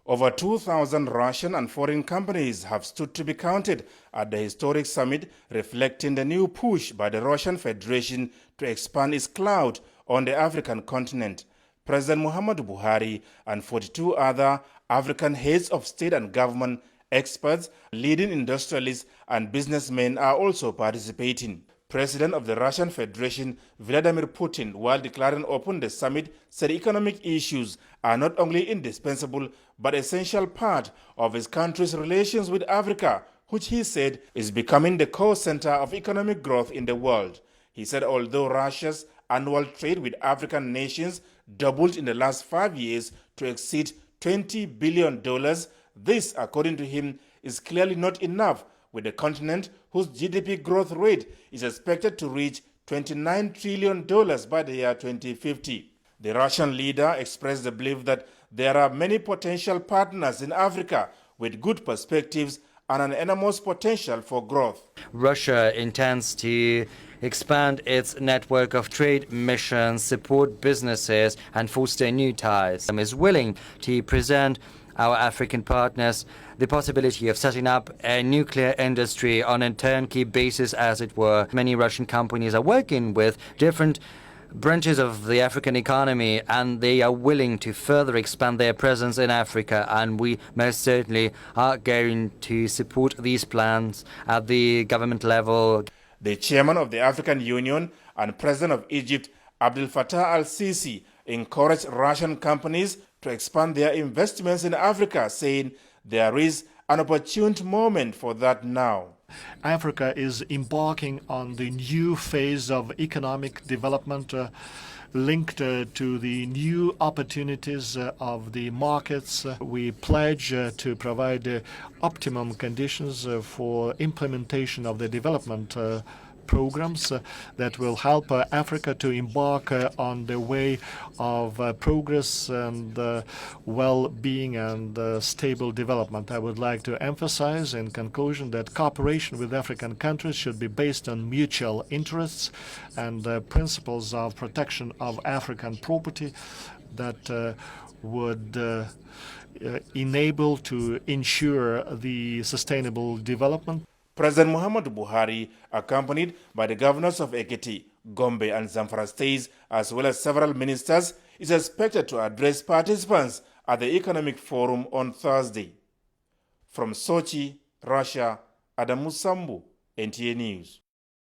Over 2,000 Russian and foreign companies have stood to be counted at the historic summit, reflecting the new push by the Russian Federation to expand its clout on the African continent. President Muhammadu Buhari and 42 other African heads of state and government, experts, leading industrialists and businessmen are also participating. President of the Russian Federation, Vladimir Putin, while declaring open the summit, said economic issues are not only indispensable but essential part of his country's relations with Africa, which he said is becoming the core center of economic growth in the world. He said although Russia's annual trade with African nations doubled in the last 5 years to exceed $20 billion, this, according to him, is clearly not enough, with the continent whose GDP growth rate is expected to reach $29 trillion by the year 2050. The Russian leader expressed the belief that there are many potential partners in Africa with good perspectives and an enormous potential for growth. Russia intends to expand its network of trade missions, support businesses, and foster new ties. It is willing to present our African partners the possibility of setting up a nuclear industry on a turnkey basis, as it were. Many Russian companies are working with different branches of the African economy, and they are willing to further expand their presence in Africa, and we most certainly are going to support these plans at the government level. The chairman of the African Union and president of Egypt, Abdel Fattah al-Sisi, encouraged Russian companies to expand their investments in Africa, saying there is an opportune moment for that now. Africa is embarking on the new phase of economic development linked to the new opportunities of the markets. We pledge to provide optimum conditions for implementation of the development programs that will help Africa to embark on the way of progress and well-being and stable development. I would like to emphasize in conclusion that cooperation with African countries should be based on mutual interests and principles of protection of African property that would enable to ensure the sustainable development. President Muhammadu Buhari, accompanied by the governors of Ekiti, Gombe and Zamfara states, as well as several ministers, is expected to address participants at the Economic Forum on Thursday. From Sochi, Russia, Adamu Sambu, NTA News.